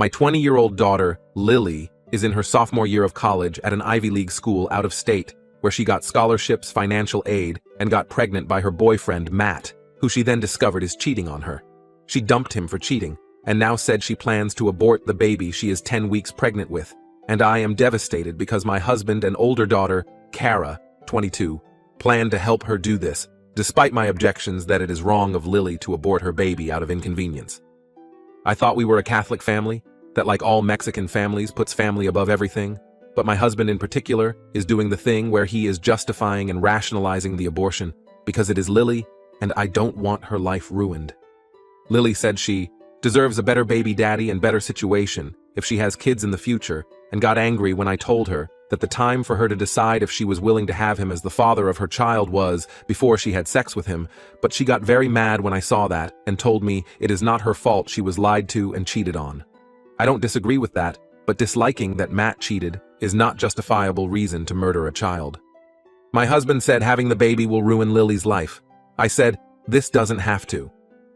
My 20-year-old daughter, Lily, is in her sophomore year of college at an Ivy League school out of state, where she got scholarships, financial aid, and got pregnant by her boyfriend, Matt, who she then discovered is cheating on her. She dumped him for cheating, and now said she plans to abort the baby she is 10 weeks pregnant with. And I am devastated because my husband and older daughter, Kara, 22, plan to help her do this, despite my objections that it is wrong of Lily to abort her baby out of inconvenience. I thought we were a Catholic family, that like all Mexican families puts family above everything, but my husband in particular is doing the thing where he is justifying and rationalizing the abortion because it is Lily and I don't want her life ruined. Lily said she deserves a better baby daddy and better situation if she has kids in the future, and got angry when I told her that the time for her to decide if she was willing to have him as the father of her child was before she had sex with him, but she got very mad when I saw that and told me it is not her fault she was lied to and cheated on. I don't disagree with that, but disliking that Matt cheated is not justifiable reason to murder a child. My husband said having the baby will ruin Lily's life. I said, this doesn't have to.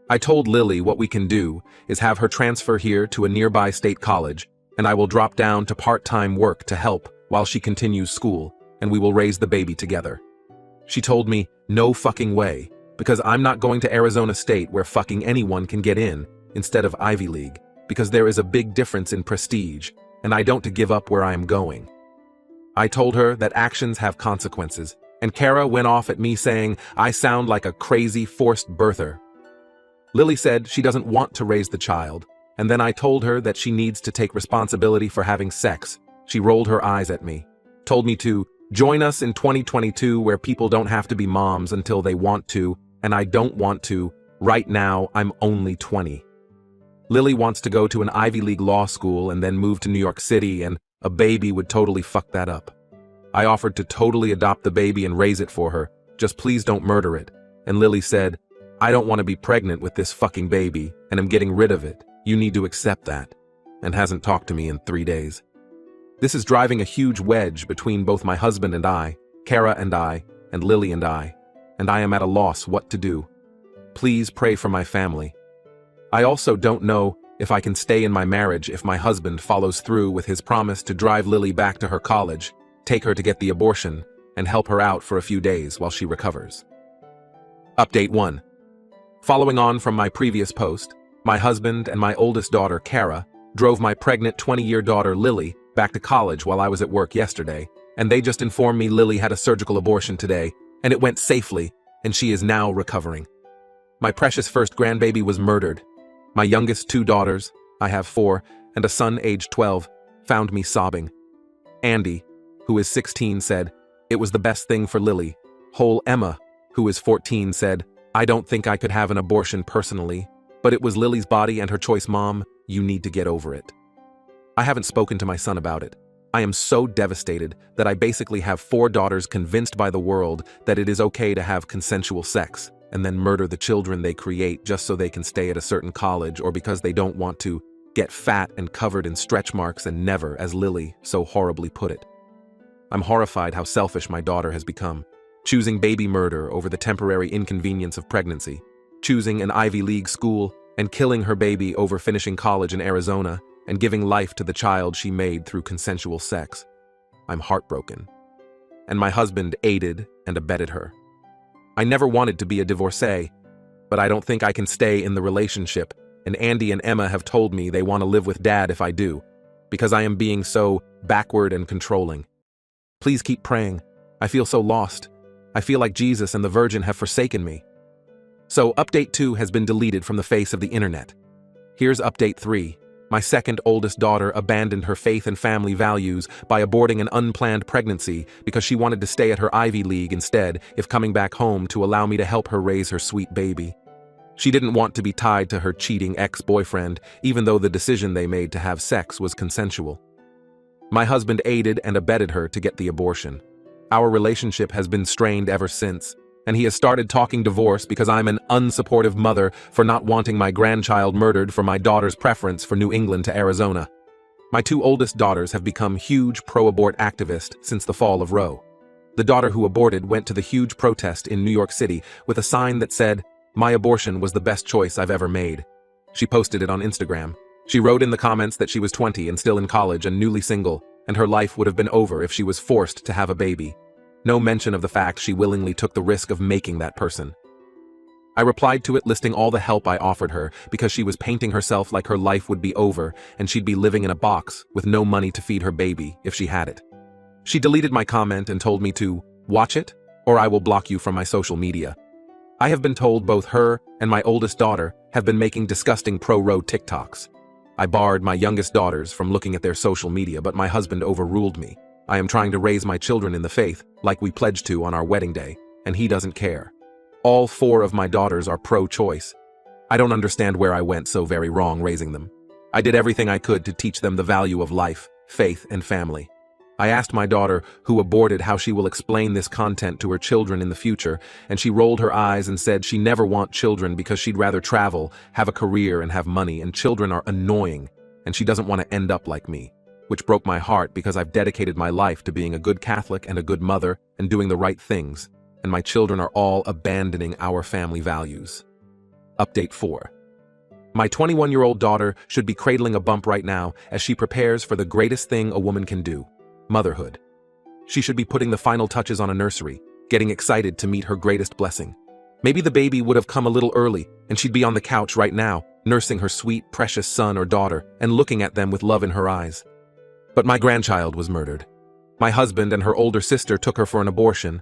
I told Lily what we can do is have her transfer here to a nearby state college, and I will drop down to part-time work to help while she continues school, and we will raise the baby together. She told me, no fucking way, because I'm not going to Arizona State where fucking anyone can get in, instead of Ivy League, because there is a big difference in prestige, and I don't to give up where I am going. I told her that actions have consequences, and Kara went off at me saying I sound like a crazy forced birther. Lily said she doesn't want to raise the child, and then I told her that she needs to take responsibility for having sex. She rolled her eyes at me, told me to join us in 2022 where people don't have to be moms until they want to, and I don't want to. Right now, I'm only 20. Lily wants to go to an Ivy League law school and then move to New York City, and a baby would totally fuck that up. I offered to totally adopt the baby and raise it for her, just please don't murder it. And Lily said, I don't want to be pregnant with this fucking baby, and I'm getting rid of it. You need to accept that. And hasn't talked to me in 3 days. This is driving a huge wedge between both my husband and I, Kara and I, and Lily and I am at a loss what to do. Please pray for my family. I also don't know if I can stay in my marriage if my husband follows through with his promise to drive Lily back to her college, take her to get the abortion, and help her out for a few days while she recovers. Update 1. Following on from my previous post, my husband and my oldest daughter, Kara, drove my pregnant 20-year daughter, Lily, back to college while I was at work yesterday, and they just informed me Lily had a surgical abortion today, and it went safely, and she is now recovering. My precious first grandbaby was murdered. My youngest 2 daughters, I have 4, and a son aged 12, found me sobbing. Andy, who is 16, said, it was the best thing for Lily. Whole Emma, who is 14, said, I don't think I could have an abortion personally, but it was Lily's body and her choice, Mom. You need to get over it. I haven't spoken to my son about it. I am so devastated that I basically have 4 daughters convinced by the world that it is okay to have consensual sex, and then murder the children they create just so they can stay at a certain college or because they don't want to get fat and covered in stretch marks and never, as Lily so horribly put it. I'm horrified how selfish my daughter has become, choosing baby murder over the temporary inconvenience of pregnancy, choosing an Ivy League school, and killing her baby over finishing college in Arizona and giving life to the child she made through consensual sex. I'm heartbroken. And my husband aided and abetted her. I never wanted to be a divorcee, but I don't think I can stay in the relationship, and Andy and Emma have told me they want to live with Dad if I do, because I am being so backward and controlling. Please keep praying. I feel so lost. I feel like Jesus and the Virgin have forsaken me. So update 2 has been deleted from the face of the internet. Here's update 3. My second oldest daughter abandoned her faith and family values by aborting an unplanned pregnancy because she wanted to stay at her Ivy League instead if coming back home to allow me to help her raise her sweet baby. She didn't want to be tied to her cheating ex-boyfriend, even though the decision they made to have sex was consensual. My husband aided and abetted her to get the abortion. Our relationship has been strained ever since, and he has started talking divorce because I'm an unsupportive mother for not wanting my grandchild murdered for my daughter's preference for New England to Arizona. My 2 oldest daughters have become huge pro-abort activists since the fall of Roe. The daughter who aborted went to the huge protest in New York City with a sign that said, "My abortion was the best choice I've ever made." She posted it on Instagram. She wrote in the comments that she was 20 and still in college and newly single, and her life would have been over if she was forced to have a baby. No mention of the fact she willingly took the risk of making that person. I replied to it listing all the help I offered her because she was painting herself like her life would be over and she'd be living in a box with no money to feed her baby if she had it. She deleted my comment and told me to watch it or I will block you from my social media. I have been told both her and my oldest daughter have been making disgusting pro-Roe TikToks. I barred my youngest daughters from looking at their social media, but my husband overruled me. I am trying to raise my children in the faith, like we pledged to on our wedding day, and he doesn't care. All 4 of my daughters are pro-choice. I don't understand where I went so very wrong raising them. I did everything I could to teach them the value of life, faith, and family. I asked my daughter, who aborted, how she will explain this content to her children in the future, and she rolled her eyes and said she never want children because she'd rather travel, have a career, and have money, and children are annoying, and she doesn't want to end up like me, which broke my heart because I've dedicated my life to being a good Catholic and a good mother and doing the right things, and my children are all abandoning our family values. Update 4. My 21-year-old daughter should be cradling a bump right now as she prepares for the greatest thing a woman can do. Motherhood. She should be putting the final touches on a nursery, getting excited to meet her greatest blessing. Maybe the baby would have come a little early, and she'd be on the couch right now, nursing her sweet, precious son or daughter and looking at them with love in her eyes. But my grandchild was murdered. My husband and her older sister took her for an abortion.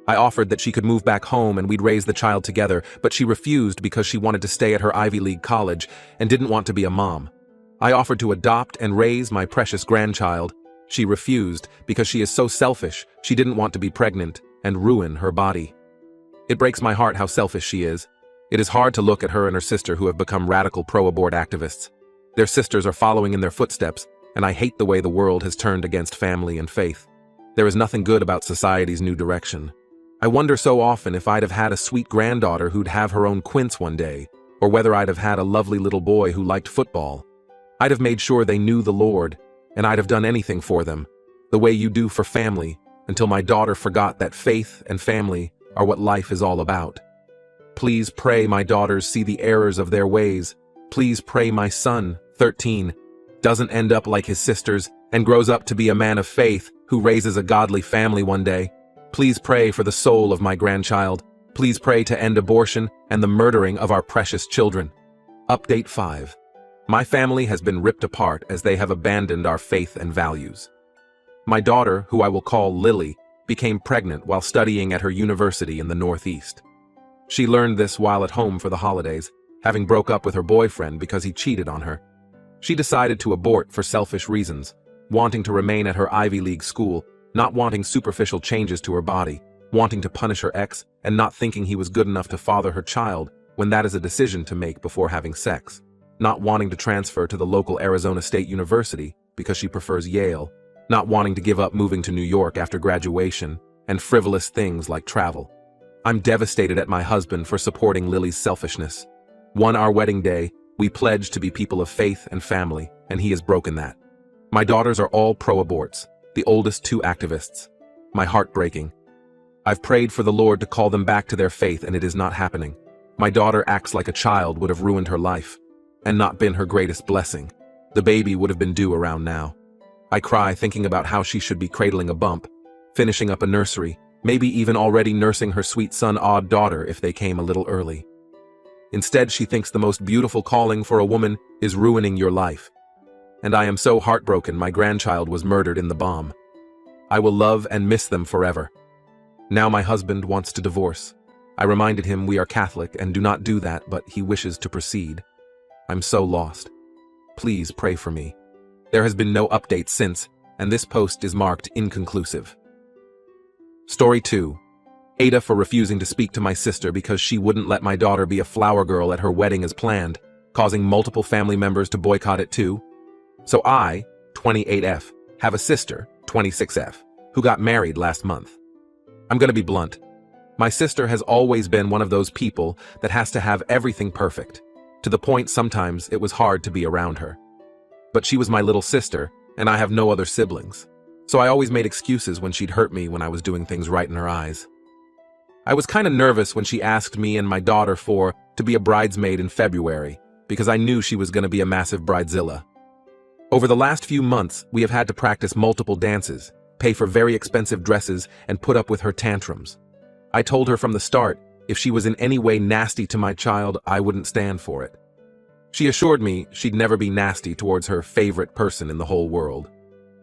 I offered that she could move back home and we'd raise the child together, but she refused because she wanted to stay at her Ivy League college and didn't want to be a mom. I offered to adopt and raise my precious grandchild. She refused because she is so selfish. She didn't want to be pregnant and ruin her body. It breaks my heart how selfish she is. It is hard to look at her and her sister who have become radical pro-abort activists. Their sisters are following in their footsteps, and I hate the way the world has turned against family and faith. There is nothing good about society's new direction. I wonder so often if I'd have had a sweet granddaughter who'd have her own quince one day, or whether I'd have had a lovely little boy who liked football. I'd have made sure they knew the Lord, and I'd have done anything for them, the way you do for family, until my daughter forgot that faith and family are what life is all about. Please pray my daughters see the errors of their ways. Please pray my son, 13, doesn't end up like his sisters and grows up to be a man of faith who raises a godly family one day. Please pray for the soul of my grandchild. Please pray to end abortion and the murdering of our precious children. Update 5. My family has been ripped apart as they have abandoned our faith and values. My daughter, who I will call Lily, became pregnant while studying at her university in the Northeast. She learned this while at home for the holidays, having broke up with her boyfriend because he cheated on her. She decided to abort for selfish reasons, wanting to remain at her Ivy League school, not wanting superficial changes to her body, wanting to punish her ex, and not thinking he was good enough to father her child when that is a decision to make before having sex. Not wanting to transfer to the local Arizona State University because she prefers Yale, not wanting to give up moving to New York after graduation, and frivolous things like travel. I'm devastated at my husband for supporting Lily's selfishness. Our wedding day, we pledged to be people of faith and family, and he has broken that. My daughters are all pro-aborts, the oldest 2 activists. My heart breaking. I've prayed for the Lord to call them back to their faith, and it is not happening. My daughter acts like a child would have ruined her life and not been her greatest blessing. The baby would have been due around now. I cry thinking about how she should be cradling a bump, finishing up a nursery, maybe even already nursing her sweet son odd daughter if they came a little early. Instead, she thinks the most beautiful calling for a woman is ruining your life. And I am so heartbroken my grandchild was murdered in the bomb. I will love and miss them forever. Now my husband wants to divorce. I reminded him we are Catholic and do not do that, but he wishes to proceed. I'm so lost. Please pray for me. There has been no update since, and this post is marked inconclusive. Story 2. Ada for refusing to speak to my sister because she wouldn't let my daughter be a flower girl at her wedding as planned, causing multiple family members to boycott it too. So I, 28F, have a sister, 26F, who got married last month. I'm gonna be blunt. My sister has always been one of those people that has to have everything perfect, to the point sometimes it was hard to be around her. But she was my little sister, and I have no other siblings, so I always made excuses when she'd hurt me when I was doing things right in her eyes. I was kind of nervous when she asked me and my daughter to be a bridesmaid in February, because I knew she was going to be a massive bridezilla. Over the last few months, we have had to practice multiple dances, pay for very expensive dresses, and put up with her tantrums. I told her from the start, if she was in any way nasty to my child, I wouldn't stand for it. She assured me she'd never be nasty towards her favorite person in the whole world.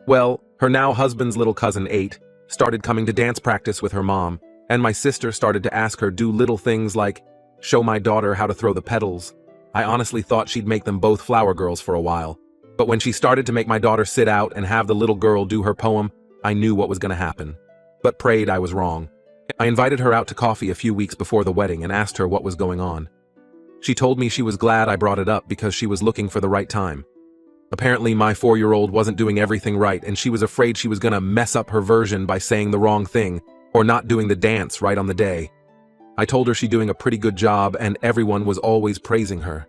Well, her now husband's little cousin 8 started coming to dance practice with her mom, and my sister started to ask her do little things like show my daughter how to throw the petals. I honestly thought she'd make them both flower girls for a while, but when she started to make my daughter sit out and have the little girl do her poem, I knew what was going to happen, but prayed I was wrong. I invited her out to coffee a few weeks before the wedding and asked her what was going on. She told me she was glad I brought it up because she was looking for the right time. Apparently, my 4-year-old wasn't doing everything right, and she was afraid she was going to mess up her version by saying the wrong thing or not doing the dance right on the day. I told her she's doing a pretty good job, and everyone was always praising her.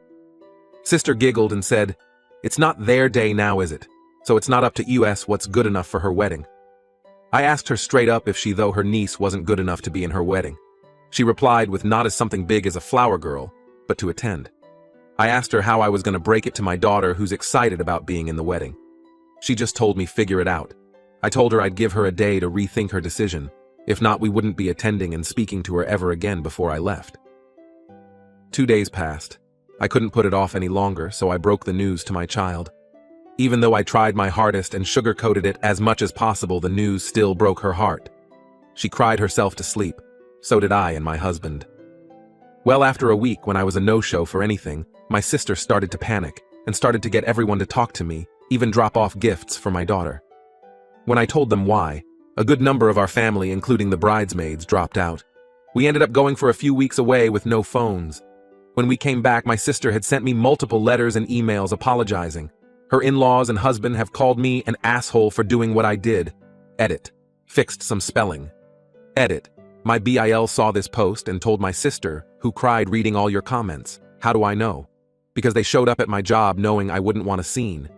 Sister giggled and said, "It's not their day now, is it? So it's not up to us what's good enough for her wedding." I asked her straight up if she, though her niece, wasn't good enough to be in her wedding. She replied with not as something big as a flower girl, but to attend. I asked her how I was going to break it to my daughter who's excited about being in the wedding. She just told me figure it out. I told her I'd give her a day to rethink her decision. If not, we wouldn't be attending and speaking to her ever again before I left. 2 days passed. I couldn't put it off any longer, so I broke the news to my child. Even though I tried my hardest and sugarcoated it as much as possible, the news still broke her heart. She cried herself to sleep. So did I and my husband. Well, after a week when I was a no-show for anything, my sister started to panic and started to get everyone to talk to me, even drop off gifts for my daughter. When I told them why, a good number of our family, including the bridesmaids, dropped out. We ended up going for a few weeks away with no phones. When we came back, my sister had sent me multiple letters and emails apologizing. Her in-laws and husband have called me an asshole for doing what I did. Edit. Fixed some spelling. Edit. My BIL saw this post and told my sister, who cried reading all your comments. How do I know? Because they showed up at my job knowing I wouldn't want a scene.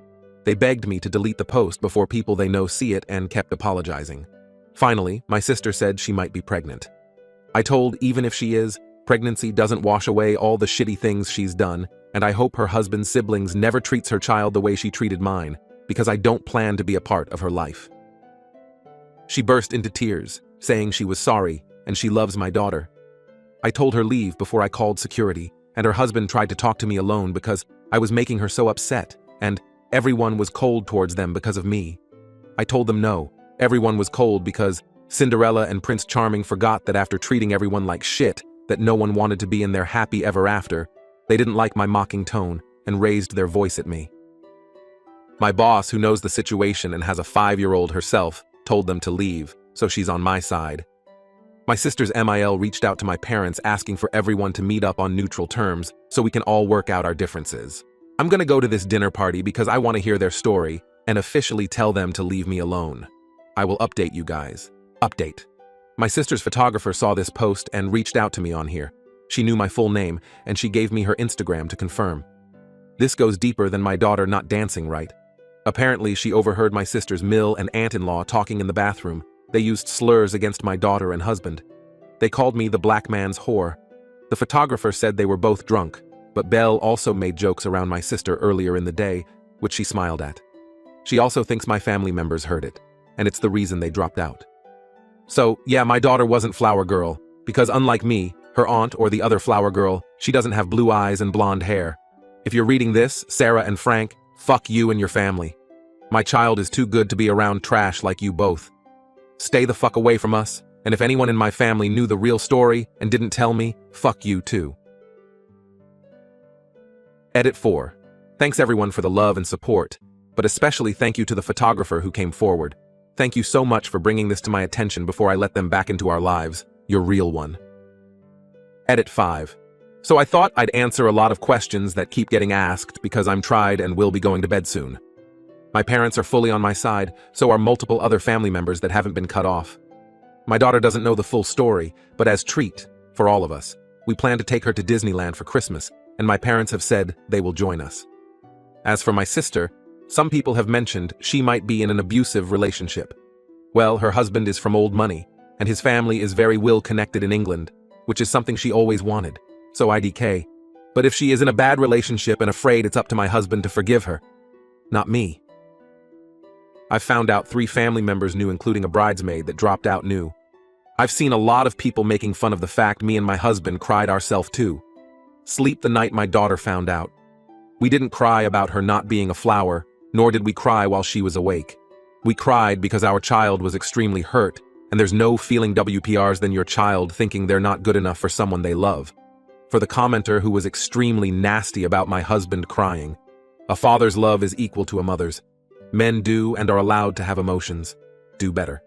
They begged me to delete the post before people they know see it and kept apologizing. Finally, my sister said she might be pregnant. I told even if she is, pregnancy doesn't wash away all the shitty things she's done, and I hope her husband's siblings never treats her child the way she treated mine, because I don't plan to be a part of her life. She burst into tears, saying she was sorry and she loves my daughter. I told her leave before I called security, and her husband tried to talk to me alone because I was making her so upset, and everyone was cold towards them because of me. I told them no, everyone was cold because Cinderella and Prince Charming forgot that after treating everyone like shit, that no one wanted to be in their happy ever after. They didn't like my mocking tone and raised their voice at me. My boss, who knows the situation and has a 5-year-old herself, told them to leave, so she's on my side. My sister's MIL reached out to my parents asking for everyone to meet up on neutral terms so we can all work out our differences. I'm gonna go to this dinner party because I want to hear their story and officially tell them to leave me alone. I will update you guys. Update. My sister's photographer saw this post and reached out to me on here. She knew my full name, and she gave me her Instagram to confirm. This goes deeper than my daughter not dancing right. Apparently, she overheard my sister's mill and aunt-in-law talking in the bathroom. They used slurs against my daughter and husband. They called me the black man's whore. The photographer said they were both drunk, but Belle also made jokes around my sister earlier in the day, which she smiled at. She also thinks my family members heard it, and it's the reason they dropped out. So, yeah, my daughter wasn't Flower Girl, because unlike me, her aunt or the other Flower Girl, she doesn't have blue eyes and blonde hair. If you're reading this, Sarah and Frank, fuck you and your family. My child is too good to be around trash like you both. Stay the fuck away from us, and if anyone in my family knew the real story and didn't tell me, fuck you too. Edit 4. Thanks everyone for the love and support, but especially thank you to the photographer who came forward. Thank you so much for bringing this to my attention before I let them back into our lives. You're real one. Edit 5. So I thought I'd answer a lot of questions that keep getting asked because I'm tried and will be going to bed soon. My parents are fully on my side, so are multiple other family members that haven't been cut off. My daughter doesn't know the full story, but as treat, for all of us, we plan to take her to Disneyland for Christmas, and my parents have said they will join us. As for my sister, some people have mentioned she might be in an abusive relationship. Well, her husband is from old money, and his family is very well connected in England, which is something she always wanted. So IDK. But if she is in a bad relationship and afraid, it's up to my husband to forgive her, not me. I've found out 3 family members knew, including a bridesmaid that dropped out knew. I've seen a lot of people making fun of the fact me and my husband cried ourselves too. Sleep the night my daughter found out. We didn't cry about her not being a flower, nor did we cry while she was awake. We cried because our child was extremely hurt, and there's no feeling WPRs than your child thinking they're not good enough for someone they love. For the commenter who was extremely nasty about my husband crying, a father's love is equal to a mother's. Men do and are allowed to have emotions. Do better.